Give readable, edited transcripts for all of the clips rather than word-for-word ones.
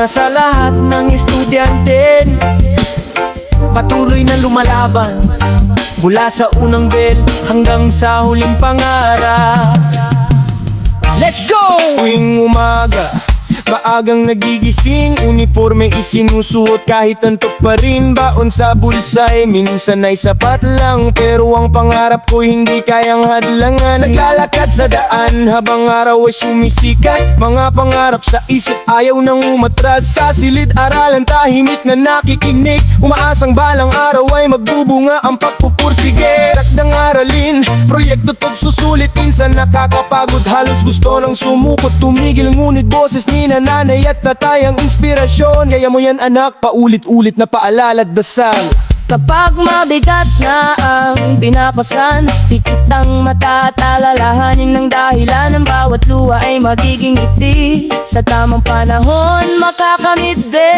para sa lahat ng estudyante. Patuloy na lumalaban mula sa unang bell hanggang sa huling pangarap. Let's go! Tuwing umaga, maagang nagigising, uniforme isinusuot kahit antok pa rin. Baon sa bulsay, minsan ay sapat lang, pero ang pangarap ko hindi kayang hadlangan. Naglalakad sa daan habang araw ay sumisikat, mga pangarap sa isip ayaw nang umatras. Sa silid-aralan tahimik na nakikinig, umaasang balang araw ay magbubunga ang pagpupursige. Takdang aralin, proyekto tog susulit, minsan nakakapagod, halos gusto nang sumukot tumigil, ngunit boses ni nanay at tatay ang inspirasyon. Kaya mo yan anak, paulit-ulit na paalala at dasal. Kapag mabigat na ang pinapasan, pikit ang mata at alalahanin ng dahilan. Ang bawat luha ay magiging ngiti, sa tamang panahon makakamit din.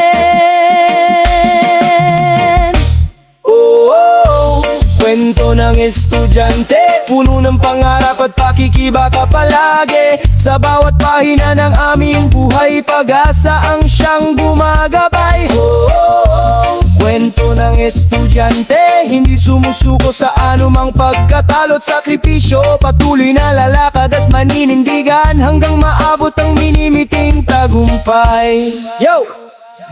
Kwento ng estudyante, puno ng pangarap at pakikibaka palagi. Sa bawat pahina ng aming buhay, pag-asa ang siyang gumagabay. Kwento ng estudyante, hindi sumusuko sa anumang pagkatalo't sakripisyo. Patuloy na lalakad at maninindigan hanggang maabot ang minimiting tagumpay. Yo!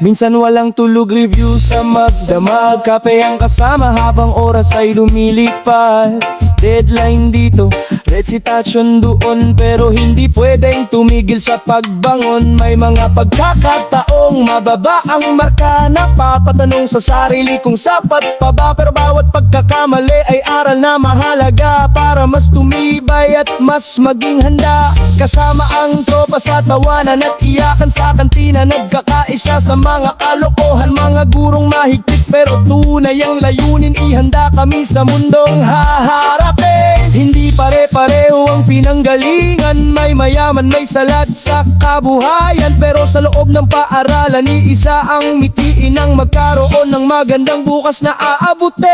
Minsan walang tulog, review sa magdamag, kape ang kasama habang oras ay lumilipas. Deadline dito, recitation doon, pero hindi pwedeng tumigil sa pagbangon. May mga pagkakataong mababa ang marka, napapatanong sa sarili kung sapat pa ba. Pero bawat pagkakamali ay aral na mahalaga, para mas tumibay at mas maging handa. Kasama ang tropa sa tawanan at iyakan sa kantina, nagkakaisa sa mga kalokohan, mga gurong mahigpit pero tunay ang layunin. Ihanda kami sa mundong haharapin. Hindi pare-pareho ang pinanggalingan, may mayaman, may salat sa kabuhayan, pero sa loob ng paaralan, iisa ang mitiin ang magkaroon ng magandang bukas na aabutin.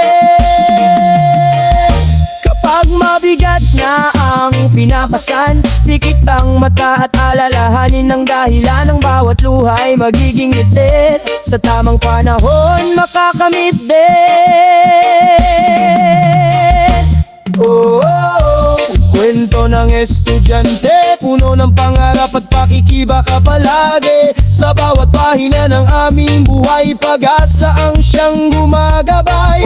Kapag mabigat na ang pinapasan, pikit ang mata at alalahanin ng dahilan. Ang bawat luha ay magiging ngiti, sa tamang panahon makakamit din. Kwento ng estudyante, puno ng pangarap at pakikibaka palagi. Sa bawat pahina ng aming buhay, pag-asa ang siyang gumagabay.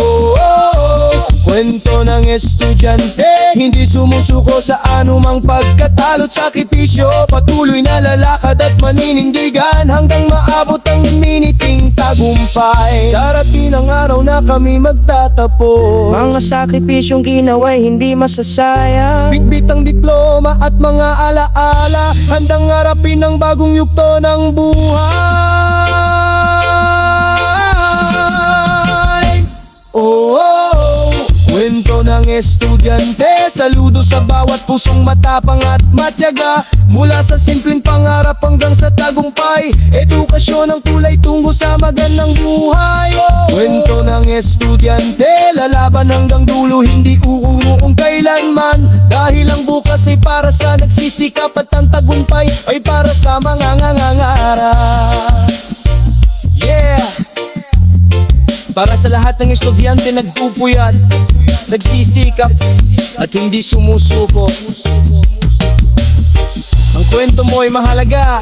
Kwento ng estudyante, hindi sumusuko sa anumang pagkatalo't sakripisyo. Patuloy na lalakad at maninindigan hanggang maabot ang miniting tagumpay. Darating ang araw na kami magtatapos, Mga sakripisyong ginawa'y hindi masasayang. bitbit ang diploma at mga alaala, handang harapin ang bagong yugto ng buhay. Kwento ng estudyante, saludo sa bawat pusong matapang at matyaga. Mula sa simpleng pangarap hanggang sa tagumpay, edukasyon ang tulay tungo sa magandang buhay. Kwento ng estudyante, lalaban hanggang dulo, hindi uuong kailanman. Dahil ang bukas ay para sa nagsisikap at ang tagumpay ay para sa mga ngangangarap. Yeah! Para sa lahat ng estudyante nagpupuyat, nagsisikap at hindi sumusuko. Ang kwento mo ay mahalaga,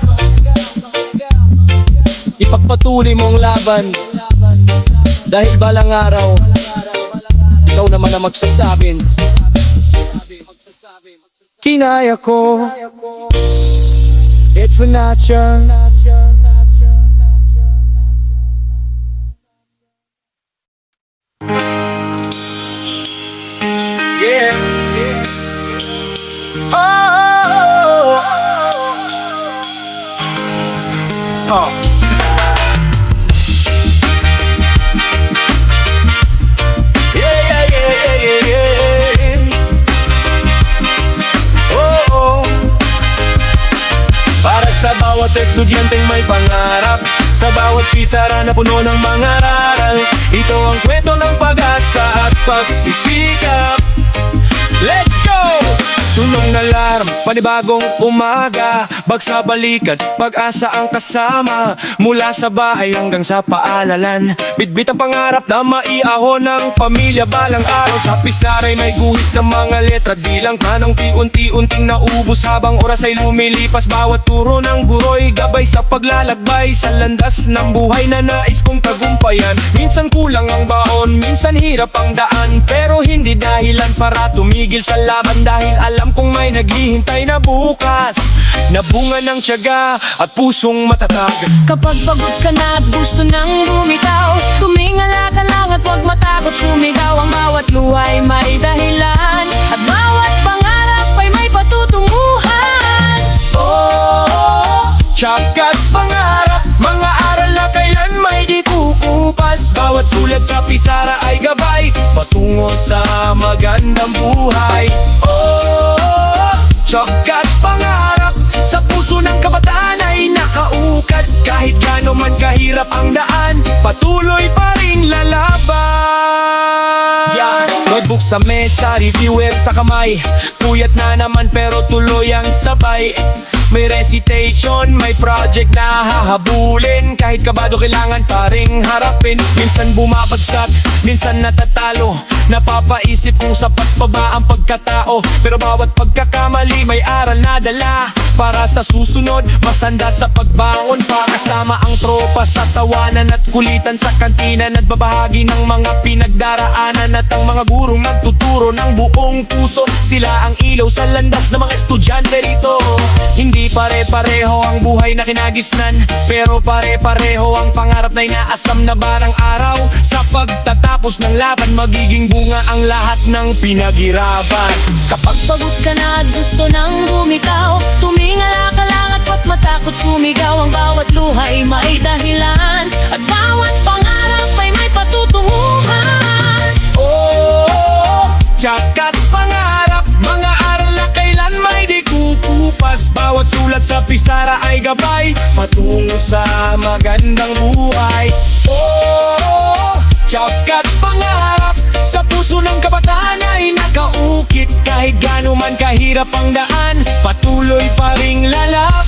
ipagpatuloy mo ang laban, dahil balang araw ikaw naman ang magsasabing, kinaya ko, ito na siya. Yeah. Para sa bawat estudyanteng may pangarap, sa bawat pisara na puno ng mga aral, ito ang kwento ng pag-asa at pagsisikap. Let's go! Tunog na alarm, panibagong umaga. Bagsa balikan, pag-asa ang kasama. Mula sa bahay hanggang sa paalalan, bitbit ang pangarap na maiahon ng pamilya balang araw. Sa pisaray may guhit ng mga letra, di lang tanong unti-unting naubos habang oras ay lumilipas. Bawat turo ng guro'y gabay sa paglalakbay sa landas ng buhay na nais kong tagumpayan. Minsan kulang ang baon, minsan hirap ang daan, pero hindi dahilan para tumigil sa laban. Dahil alam kung may naghihintay na bukas, na bunga ng tiyaga at pusong matatag. Kapag pagod ka na at gusto nang bumitaw, tumingala ka lang at huwag matakot sumigaw. Ang bawat luha ay may dahilan, at bawat pangarap ay may patutunguhan. Oh, tiyaga at pangarap, mga aral na kailan may di kukupas. Bawat sulat sa pisara ay gabay patungo sa magandang buhay. Oh, tiyaga at pangarap, sa puso ng kabataan ay nakaukad. Kahit gaano man kahirap ang daan, patuloy pa rin lalaban. Notebook sa mesa, reviewer sa kamay, puyat na naman pero tuloy ang sabay. May recitation, may project na hahabulin. Kahit kabado kailangan pa ring harapin. Minsan bumabagsak, minsan natatalo, napapaisip kung sapat pa ba ang pagkatao. Pero bawat pagkakamali may aral na dala, para sa susunod masanda sa pagbangon pa. Kasama ang tropa sa tawanan at kulitan sa kantinan, at babahagi ng mga pinagdaraanan. At ang mga gurong nagtuturo ng buong puso, sila ang ilaw sa landas ng mga estudyante rito. Hindi pare-pareho ang buhay na kinagisnan, pero pare-pareho ang pangarap na inaasam na barang araw. Sa pagtatapos ng laban, magiging bunga ang lahat ng pinaghirapan. Kapag pagod ka na at gusto nang bumitaw, tumingala ka lang at huwag matakot sumigaw. Ang bawat luha ay may dahilan, at bawat pangarap ay may patutunguhan. Oh, tiyaga at pangarap, mga aral na kailan may di kukupas. Bawat sulat sa pisara ay gabay patungo sa magandang buhay. Oh, tiyaga at pangarap, sa puso ng kabataan ay nakaukit. Kahit gaano man kahirap ang daan, patuloy pa ring lalaban.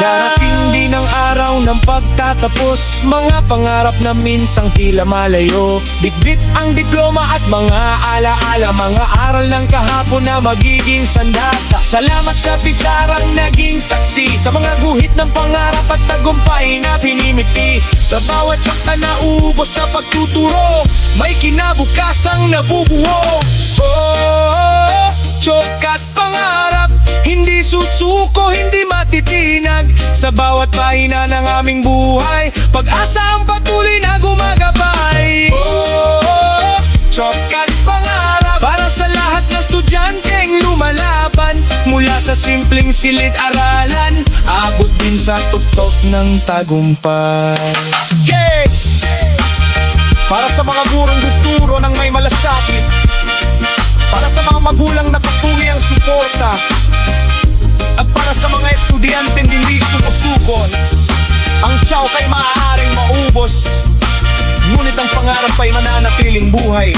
Darating din ang araw ng pagtatapos, mga pangarap na minsang tila malayo. Bitbit ang diploma at mga alaala, mga aral ng kahapon na magiging sandata. Salamat sa pisarang naging saksi, sa mga guhit ng pangarap at tagumpay na pinimiti. Sa bawat tiyakta na ubos sa pagtuturo, may kinabukasang nabubuo. Oh, tiyaga at pangarap, hindi susuko, hindi matitinag. Sa bawat pahina ng aming buhay, pag-asa ang patuloy na gumagabay. Oh, tiyaga at pangarap, para sa lahat ng estudyanteng lumalaban. Mula sa simpleng silid-aralan, abot din sa tuktok ng tagumpay. Yeah! Para sa mga gurong tuturo ng may malasakit, para sa mga magulang na kapungi ang suporta, at para sa mga estudyanteng hindi sumusukon, ang tiyaw kay maaaring maubos, ngunit ang pangarap ay mananatiling buhay.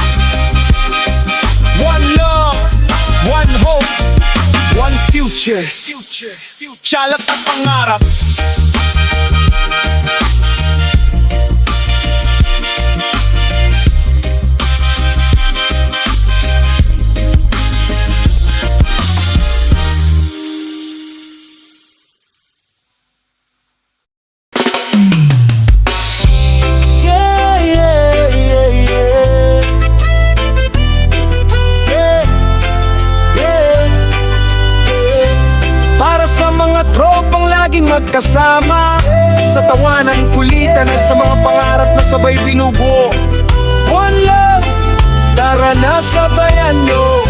One love, one hope, one future. Tiyaga at pangarap. Magkasama sa tawanan, kulitan at sa mga pangarap na sabay binubuo. One love, tara na sabayan nyo.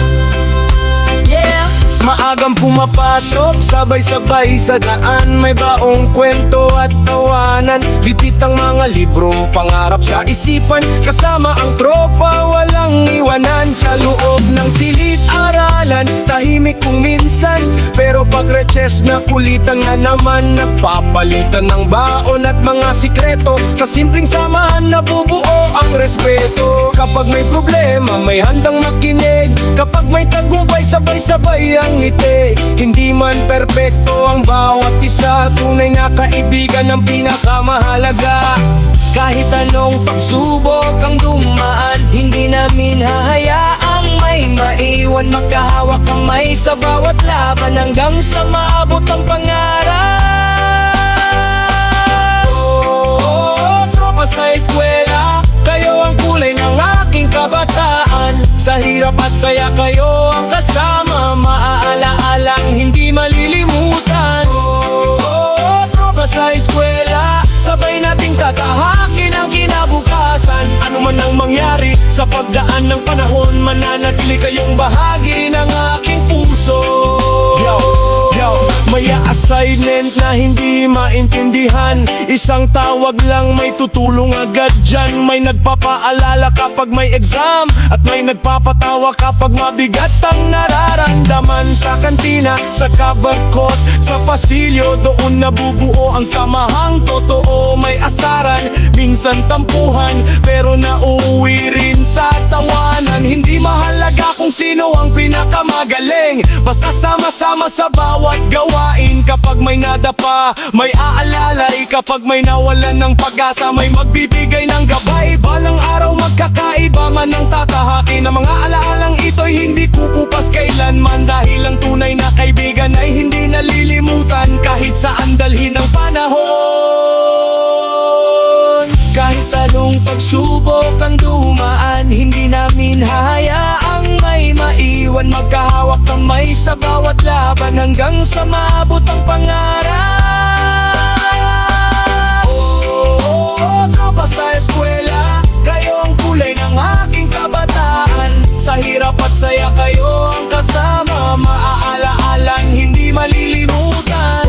Yeah, Maagang pumapasok, sabay-sabay sa daan. May baong kwento at tawanan. Bitbit ang mga librong pangarap sa isipan. Kasama ang tropa, walang iwanan. Sa loob ng silid-aralan, tahimik kung minsan. Pero pag recess na kulitan na naman. Nagpapalitan ng baon at mga sikreto. Sa simpleng samahan nabubuo ang respeto. Kapag may problema, may handang makinig. Kapag may tagumpay, sabay-sabay ang ngiti. Hindi man perpekto ang bawat isa. Tunay na kaibigan ang pinakamahalaga. Kahit anong pagsubok ang dumaan, hindi namin hahayaang may maiwan. Magkahawak kamay sa bawat laban hanggang sa maabot ang pangarap. Tropa sa eskwela, kayo ang kulay ng aking kabataan. Sa hirap at saya kayo ang kasama, maaala-alang hindi malilimutan. Tropa sa eskwela, sabay nating tatahakin ang kinabukasan. Ano man ang mangyari sa pagdaan ng panahon, mananatili kayong bahagi ng aking puso. May assignment na hindi maintindihan, isang tawag lang may tutulong agad dyan. May nagpapaalala kapag may exam, at may nagpapatawa kapag mabigat ang nararamdaman. Sa kantina, sa cover court, sa pasilyo, doon nabubuo ang samahang totoo. May asaran, minsan tampuhan, pero nauuwi rin sa tawanan. Hindi mahalaga kung sino ang pinakamagaling, basta sama-sama sa bawat gawain. Kapag may nadapa, may aalalay. Kapag may nawalan ng pag-asa, may magbibigay ng gabay. Balang araw magkakaiba man ang tatahakin. Ang mga alaalang ito'y hindi kukupas kailanman. Dahil ang tunay na kaibigan ay hindi nalilimutan kahit saan dalhin ng panahon. Kahit anong pagsubok ang dumaan, hindi namin hahayaang may maiwan. Magkahawak kamay sa bawat laban hanggang sa maabot ang pangarap. Tropa sa eskwela, kayo ang kulay ng aking kabataan. Sa hirap at saya kayo ang kasama, maaala-alang hindi malilimutan.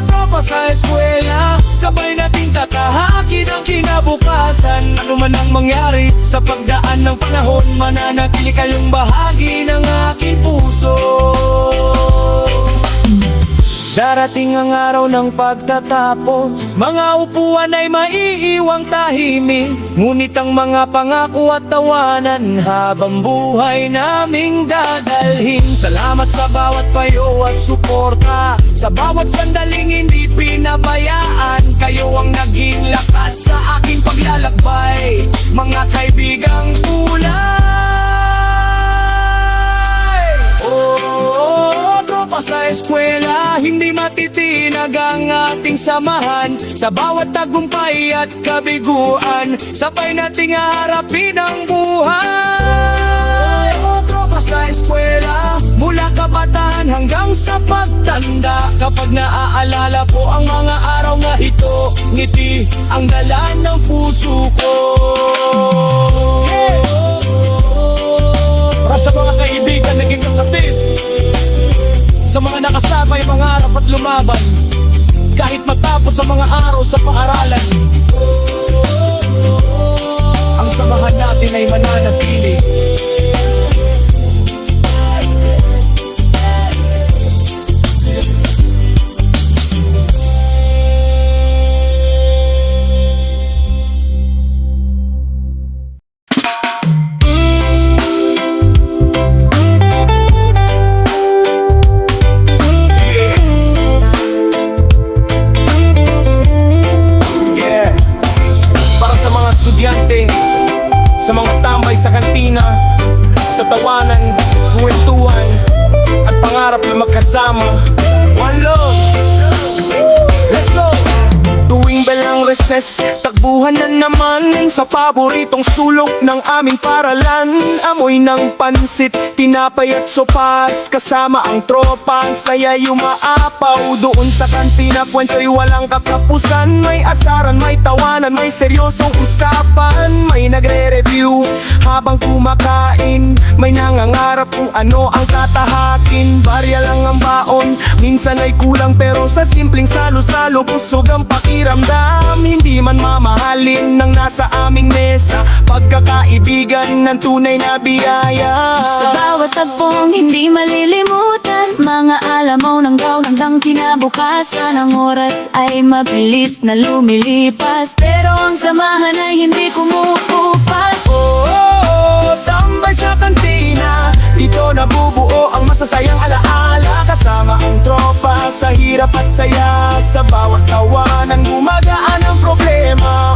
Tropa sa eskwela, sabay nating tatahakin ang kinabukasan. Ano man ang mangyari sa pagdaan ng panahon, mananatili kayong bahagi ng aking puso. Darating ang araw ng pagtatapos, mga upuan ay maiiwang tahimik. Ngunit ang mga pangako at tawanan, habang buhay naming dadalhin. Salamat sa bawat payo at suporta, sa bawat sandaling hindi pinabayaan. Kayo ang naging lakas sa aking paglalakbay, mga kaibigang tunay. Tropa sa eskwela, hindi matitinag ang ating samahan. Sa bawat tagumpay at kabiguan, sabay nating haharapin ang buhay. Tropa sa eskwela, mula kabataan hanggang sa pagtanda. Kapag naaalala ko ang mga araw na ito, ngiti ang dala ng puso ko. Para sa mga kaibigan naging kakatid, sa mga nakasabay mangarap at lumaban, kahit matapos ang mga araw sa paaralan, ang samahan natin ay mananatili. Sa mga tambay sa kantina, sa tawanan, kwentuhan, at pangarap na magkasama. One love, let's go! Tuwing belang recess, Takbuhan na naman sa paboritong sulok ng aming paralan. Amoy ng pansit, tinapay at sopas, kasama ang tropa, saya umaapaw. Doon sa kantina, kwento'y walang katapusan. May asaran, may tawanan, may seryosong usapan. May nagre-review habang kumakain, may nangangarap kung ano ang tatahakin. Barya lang ang baon, minsan ay kulang, pero sa simpleng salo-salo busog ang pakiramdam. Hindi man mamahalin ng nasa aming mesa, pagkakaibigan ng tunay na biyaya. Sa bawat tagpong hindi malilimutan, mga alamaw ng gaw hanggang kinabukasan. Ang oras ay mabilis na lumilipas, pero ang samahan ay hindi kumukupas. Tambay sa kantina, dito nabubuo ang masasayang alaala. Kasama ang tropa sa hirap at saya, sa bawat tawanan gumagaan ang problema.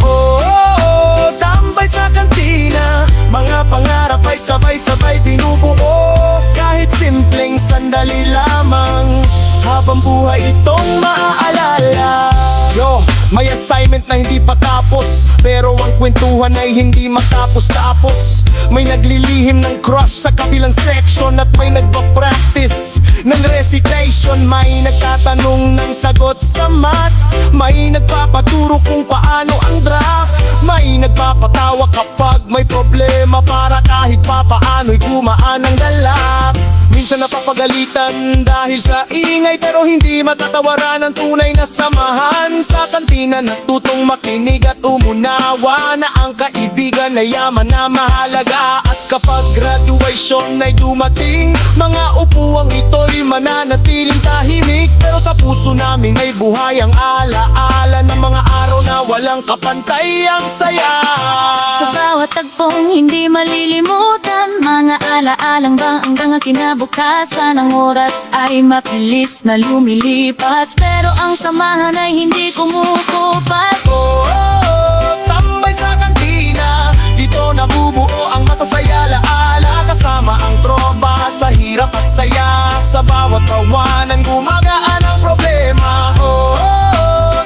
Tambay sa kantina, mga pangarap ay sabay-sabay binubuo. Kahit simpleng sandali lamang, habang buhay itong maaalala. Yo, may assignment na hindi pa tapos, pero ang kwentuhan ay hindi matapos-tapos. May naglilihim ng crush sa kabilang section, at may nagpa-practice ng recitation. May nagtatanong ng sagot sa math, may nagpapaturo kung paano ang draft. May nagpapatawa kapag may problema, para kahit papaano'y gumaan ang dala. Minsan napapagalitan dahil sa ingay, pero hindi matatawaran ang tunay na samahan. Sa kantina natutong makinig at umunawa na ang kaibigan ay yaman na mahalaga. At kapag graduation ay dumating, mga upuang ito'y mananatiling tahimik, pero sa puso namin ay buhay ang alaala ng mga araw na walang kapantay ang saya. Sa bawat tagpong hindi malilimutan, mga alaalang ba hanggang kinabukasan. Ang oras ay mabilis na lumilipas, pero ang samahan ay hindi kumukupas. Tambay sa kantina, dito nabubuo ang masasaya laala. Kasama ang tropa sa hirap at saya, sa bawat tawanan gumagaan ang problema.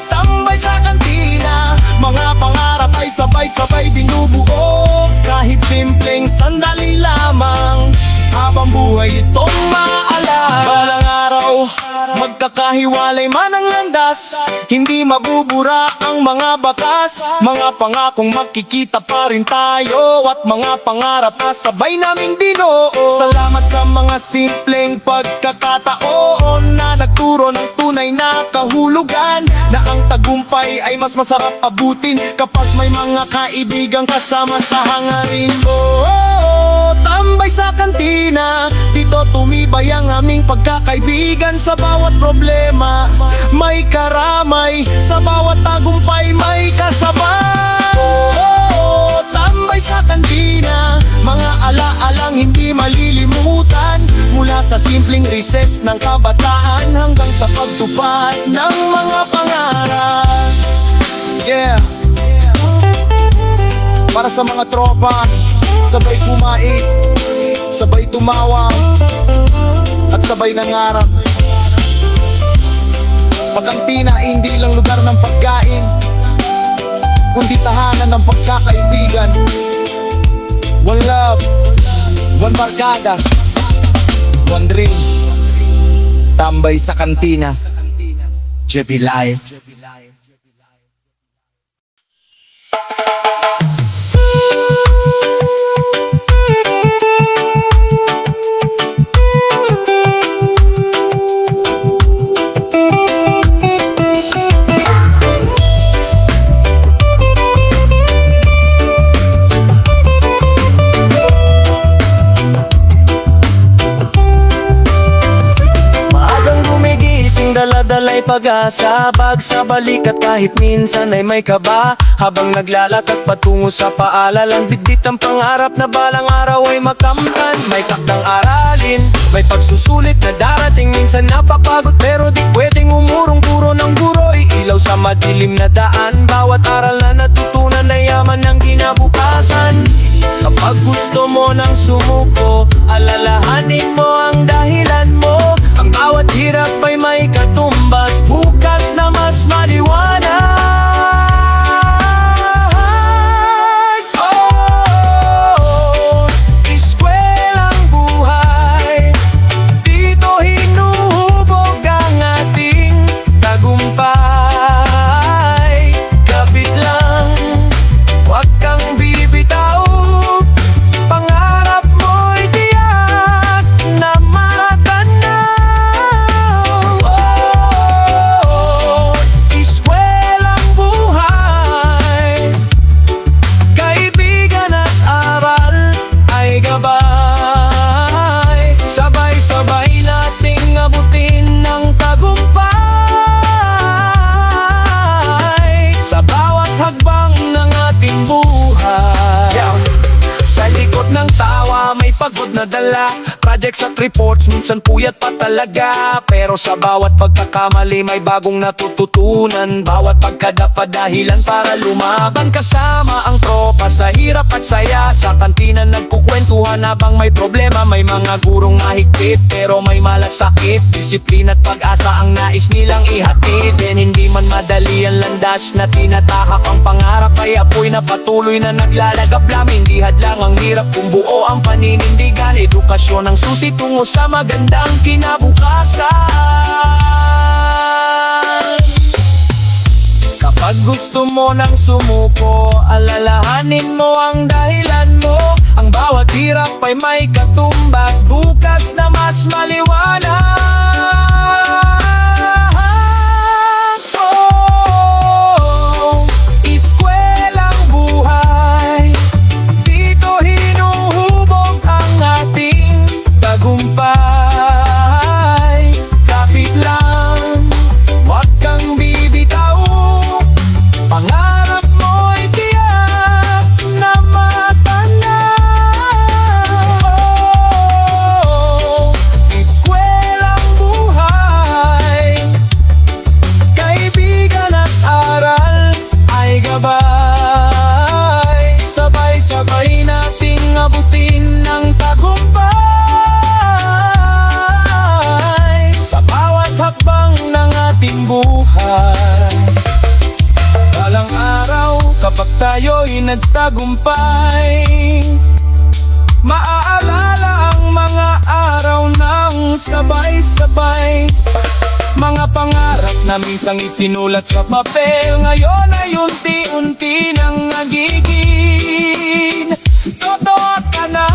Tambay sa kantina, mga pangarap ay sabay-sabay binubuo. Kahit simpleng sandali lamang, habang buhay itong maaalala. Balang araw, magkakahiwalay man ang landas, hindi mabubura ang mga batas. Mga pangakong makikita pa rin tayo, at mga pangarap na sabay naming binuo. Salamat sa mga simpleng pagkakataon na nagturo ng tunay na kahulugan, na ang tagumpay ay mas masarap abutin kapag may mga kaibigang kasama sa hangarin. Tambay sa kantina, dito tumibay ang aming pagkakaibigan. Sa bawat problema may karamay, sa bawat tagumpay may kasabay. Tambay sa kantina, mga alaalang hindi malilimutan, mula sa simpleng recess ng kabataan hanggang sa pagtupad ng mga pangarap. Yeah. Para sa mga tropa, sabay kumain, sabay tumawa, at sabay nangarap. Pagkantina ay hindi lang lugar ng pagkain, kundi tahanan ng pagkakaibigan. One love, one barkada, one dream. Tambay sa kantina, JB Live. Dala-dala'y pag-asa, pagsabalik at kahit minsan ay may kaba. Habang naglalakad patungo sa paalalang, bitbit ang pangarap na balang araw ay makamtan. May takdang aralin, may pagsusulit na darating, minsan napapagod pero di pwedeng umurong. Guro ng guro, iilaw sa madilim na daan. Bawat aral na natutunan ay yaman ng kinabukasan. Kapag gusto mo nang sumuko, alalahanin mo ang dahilan mo. Ang bawat hirap ay may katumbas, bukas na mas maliwanag. pagod na dala. Projects at reports, minsan puyat pa talaga. Pero sa bawat pagkakamali may bagong natututunan. Bawat pagkadapa dahilan para lumaban. Kasama ang tropa sa hirap at saya. Sa kantina nagkukwentuhan habang may problema. May mga gurong mahigpit pero may malasakit. Disiplina at pag-asa ang nais nilang ihatid. And hindi man madali ang landas na tinatahak ang pangarap. Ay apoy na patuloy na naglalagaplam. Hindi hadlang ang hirap kung buo ang paninindigan. Edukasyon ang susi tungo sa magandang kinabukasan. Kapag gusto mo nang sumuko, alalahanin mo ang dahilan mo. Ang bawat hirap ay may katumbas, bukas na mas maliwanag. Oh, Eskwelang buhay, dito hinuhubog ang ating tagumpay. Kapit lang, huwag kang bibitaw. Pangarap mo'y tiyak na matanaw. Oh, eskwelang buhay, kaibigan at aral ay gabay. Sabay-sabay nating abutin ang tagumpay sa bawat hakbang ng ating buhay. Balang araw, kapag tayo'y nagtagumpay, maaalala ang mga araw ng sabay-sabay. Mga pangarap na minsang isinulat sa papel, ngayon ay unti-unti nang nagiging totoo ka na.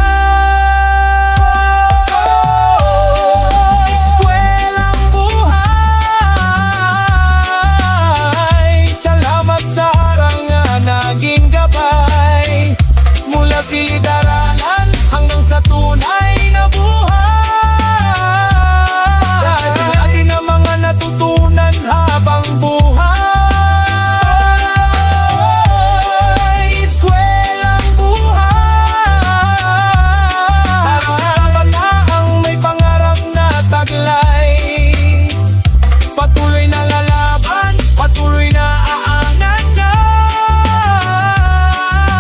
Eskwelang buhay, salamat sa harangan naging gabay. Mula silid-aralan hanggang sa tunay na buhay. Dahil atin ang mga natutunan habang buhay. Eskwelang buhay, para sa kabataang may pangarap na taglay. Patuloy na lalaban, patuloy na aangan na.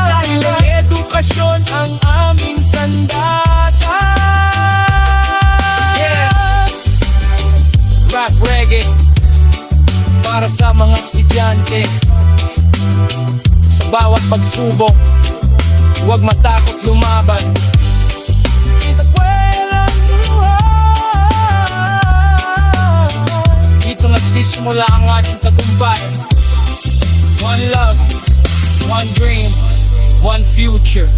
Dahil ang edukasyon ang aming sandata. Yeah! Rap reggae para sa mga estudyante. Sa bawat pagsubok, huwag matakot lumaban. Eskwelang buhay, dito nagsisimula ang ating tagumpay. One love, one dream, one future.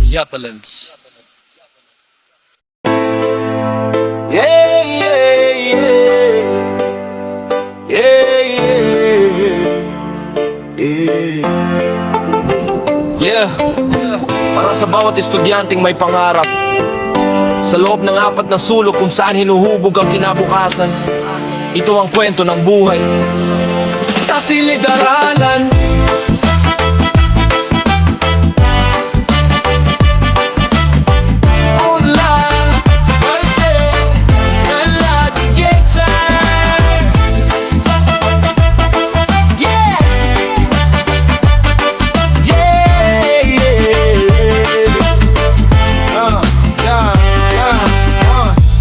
Yapalans. Yeah, yeah, yeah. Yeah, yeah. Yeah. Para sa bawat estudyanteng may pangarap, sa loob ng apat na sulok kung saan hinuhubog ang kinabukasan, ito ang kwento ng buhay. Sa silid-aralan,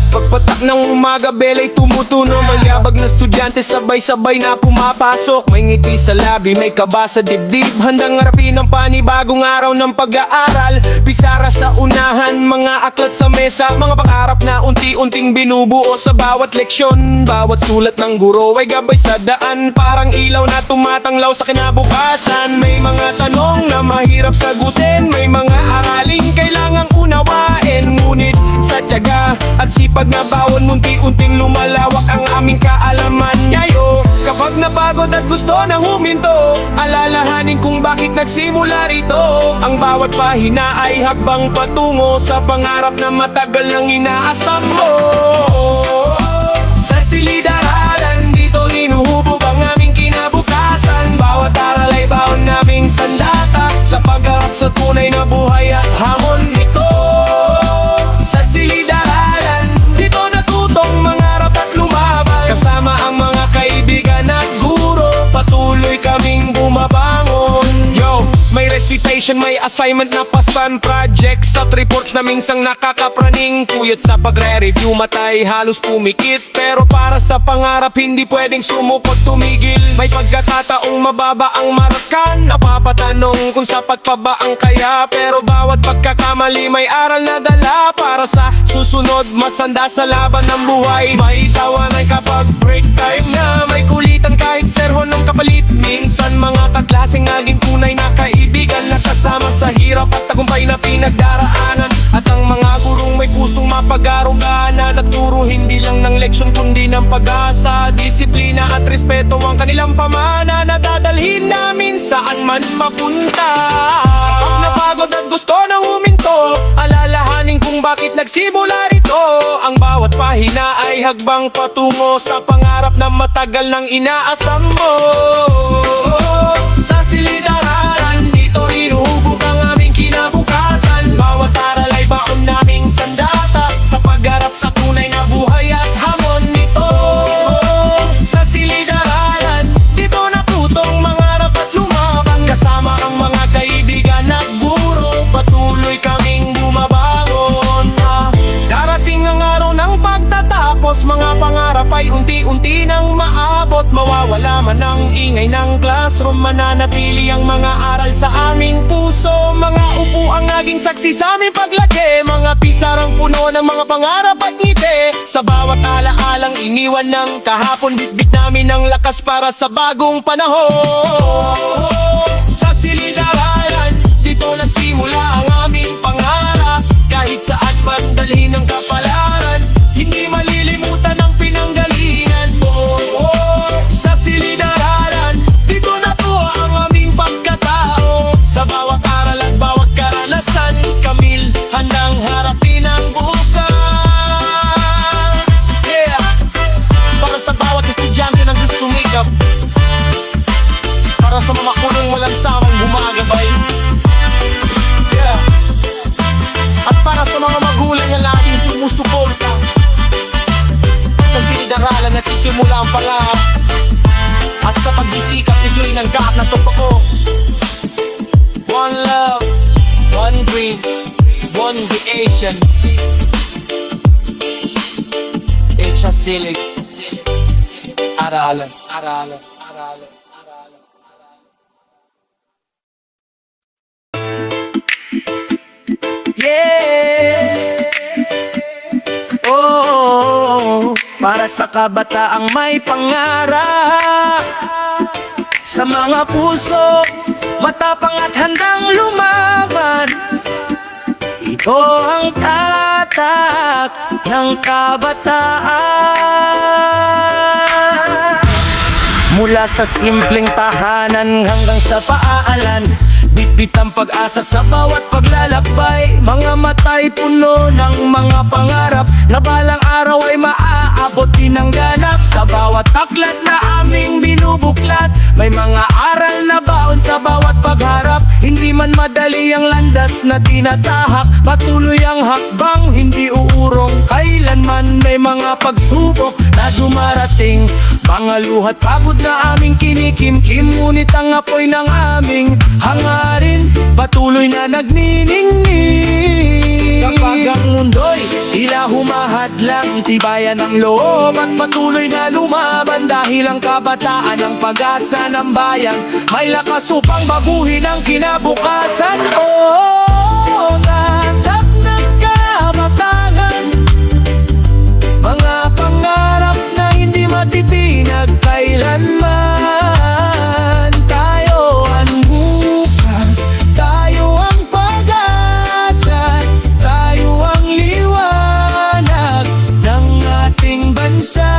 pagpatak ng umaga, bela'y tumutunog. Magyabag na estudyante, sabay-sabay na pumapasok. May ngiti sa labi, may kaba sa dibdib, handang harapin ang panibagong araw ng pag-aaral. Pisara sa unahan, mga aklat sa mesa, mga pangarap na unti-unting binubuo sa bawat leksyon. Bawat sulat ng guro ay gabay sa daan, parang ilaw na tumatanglaw sa kinabukasan. May mga tanong na mahirap sagutin, may mga araling kailangang unawain. Ngunit sa tiyaga at sipag na bawon, unti-unting lumalawak ang aming kaalaman. Yayo, kapag napagod at gusto nang huminto, alalahanin kung bakit nagsimula rito. Ang bawat pahina ay hakbang patungo sa pangarap na matagal nang inaasam mo. Sa silid-aralan, dito hinuhubog ang aming kinabukasan. Bawat aral ay baon naming sandata sa pagharap sa tunay na buhay at hamon nito. graduation may assignment na pasan, project sa reports na minsang nakakapraning. Puyat sa pagre-review, matay halos pumikit, pero para sa pangarap hindi pwedeng sumukot tumigil. May pagkakataong mababa ang markan, napapatanong kung sapat pa ba ang kaya, pero bawat pagkakamali may aral na dala. Para sa susunod, masanda sa laban ng buhay. May tawanan kapag break time na, may kulitan kahit serhon ng kapalit. Minsan mga kaklaseng naging tunay na kaibigan, nakasama sa hirap at tagumpay na pinagdaraanan. At ang mga gurong may pusong mapag-arugahan, na nagturo hindi lang ng leksyon kundi ng pag-asa, disiplina at respeto ang kanilang pamana, na dadalhin namin saan man mapunta. Kapag napagod at gusto na huminto, alalahanin kung bakit nagsimula rito. Ang bawat pahina ay hagbang patungo sa pangarap na matagal nang inaasam mo. Sa silid-aralan, dito hinuhubog ang aming kinabukasan. Bawat aral ay baon naming sandata sa pagharap sa tunay na buhay at hamon nito. Sa silid-aralan, dito natutong mangarap at lumaban. Kasama ang mga kaibigan at guro, patuloy kaming bumabangon. Darating ang araw ng pagtatapos, mga pangarap ay unti-unti nang maabot. Mawawala man ang ingay ng classroom, mananatili ang mga aral sa aming puso. Mga upo ang naging saksi sa aming paglaki, mga pisarang puno ng mga pangarap at ngiti. Sa bawat alaalang iniwan ng kahapon, bitbit namin ang lakas para sa bagong panahon. Sa silid-aralan, dito nagsimula ang aming pangarap. Kahit saan man dalhin ng kapalaran, hindi malilimutan ang pinanggalingan mo. Sa silid-aralan, dito natuwa ang aming pagkatao. Sa bawat aral at bawat karanasan, Camille, handang harapin ang bukas. Yeah! Para sa bawat estudyante ng gusto sumikap, para sa mga kulong walang samang gumagabay. Yeah! At para sa mga magulang na laging sumusuporta, sa silid-aralan at sisimula ang pangarap. At sa pagsisikap, ito'y ng kahap na tupako. One love, one dream, one creation. It's a silid aralan, aralan, aralan, aralan. Yeah! Oh, para sa kabataang may pangarap, sa mga puso matapang at handang lumaban. Ito ang tatak ng kabataan. Mula sa simpleng tahanan hanggang sa paaralan, bitbit ang pag-asa sa bawat paglalakbay. Mga matay puno ng mga pangarap, na balang araw ay maaabot din ang ganap. Sa bawat aklat na aming binubuklat, may mga aral na baon sa bawat pagharap. Hindi man madali ang landas na tinatahak, patuloy ang hakbang, hindi uurong. Kailanman may mga pagsubok na dumarating, mga luhat pagod na aming kinikimkim. Ngunit ang apoy ng aming hangarin patuloy na nagniningning. Kapag ang mundo'y tila humahadlang, tibayan ang loob at patuloy na lumaban. Dahil ang kabataan ang pag-asa ng bayan, may lakas upang baguhin ang kinabukasan. Oh, tatak ng kabataan, mga pangarap na hindi matitinag kailanman. Tayo ang bukas, tayo ang pag-asa, tayo ang liwanag ng ating bansa.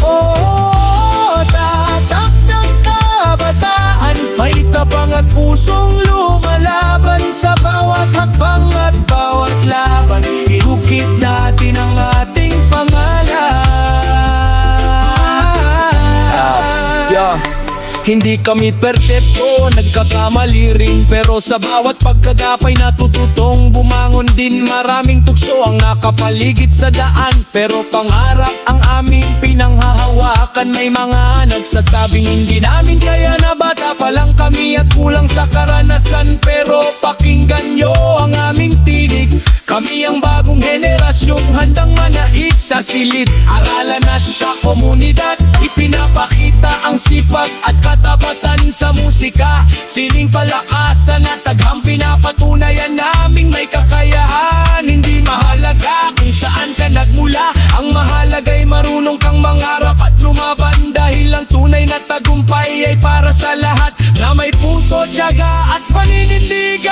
Oh, tatak ng kabataan, may tapang at pusong lumalaban. Sa bawat hakbang at bawat laban, iukit natin ang ating pangalan. Hindi kami perpekto, nagkakamali rin, pero sa bawat pagkagapay natututong bumangon din. Maraming tukso ang nakapaligid sa daan, pero pangarap ang aming pinanghahawakan. minsan may mga nagsasabing hindi namin kaya na bata pa lang kami at kulang sa karanasan. Pero pakinggan nyo ang aming tinig, kami ang bagong henerasyong handang manaig sa silid, aralan at sa komunidad. Ipinapakita ang sipag at katapatan sa musika, sining palakasan at taghang pinapatunayan naming may kakayahan. Hindi mahalaga kung saan ka nagmula, ang mahalaga'y marunong kang mangarap at lumaban. Dahil ang tunay na tagumpay ay para sa lahat na may puso, tiyaga at paninindigan.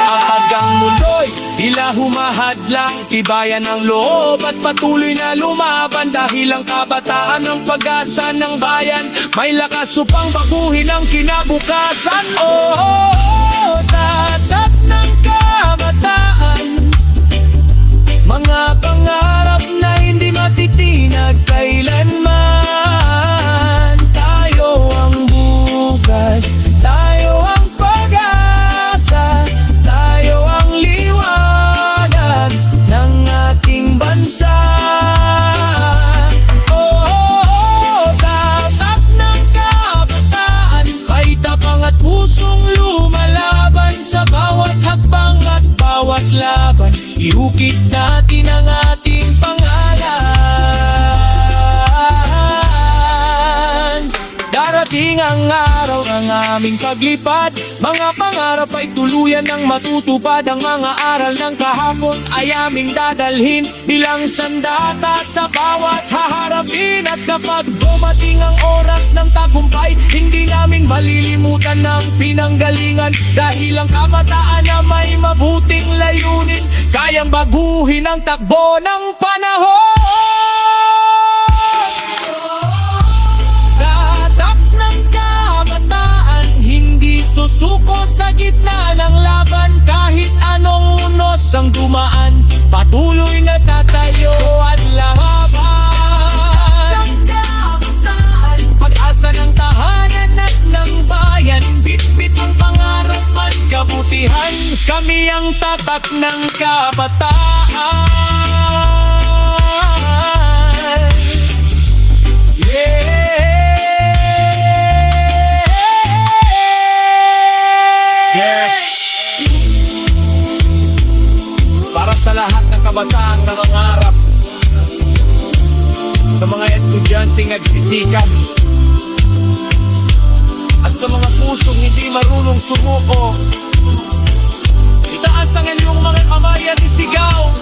Ang tagang mundo'y tila humahadlang, tibayan ang loob at patuloy na lumaban. Dahil ang kabataan ng pag-asa ng bayan, may lakas upang baguhin ang kinabukasan. Tatak ng kabataan, mga pangarap na hindi matitinag kailanman. Tayo ang bukas, tayo ang pag-asa, tayo ang liwanag ng ating bansa. Tatak ng kabataan, may tapang at pusong lumalaban sa bawat hakbang at bawat laban. Iukit natin ang ating pangalan. Darating ang araw ng aming paglipad, mga pangarap ay tuluyan ng matutupad. Ang mga aral ng kahapon ay aming dadalhin bilang sandata sa bawat haharapin. At kapag dumating ang oras ng tagumpay, hindi namin malilimutan ng pinanggalingan. Dahil ang kabataan na may mabuting layunin, kayang baguhin ang takbo ng panahon. Tatak ng kabataan, hindi susuko sa gitna ng laban. Kahit anong unos ang dumaan, patuloy na tatayo at laban. Ng kabataan, pag-asa ng tahanan at ng bayan, bitbit ang pangarap at kabutihan. Kami ang tatak ng kabataan. Para sa lahat ng kabataang nangangarap, sa mga estudyanteng nagsisikap, at sa mga pusong hindi marunong sumuko, itaas ang inyong mga kamay at isigaw.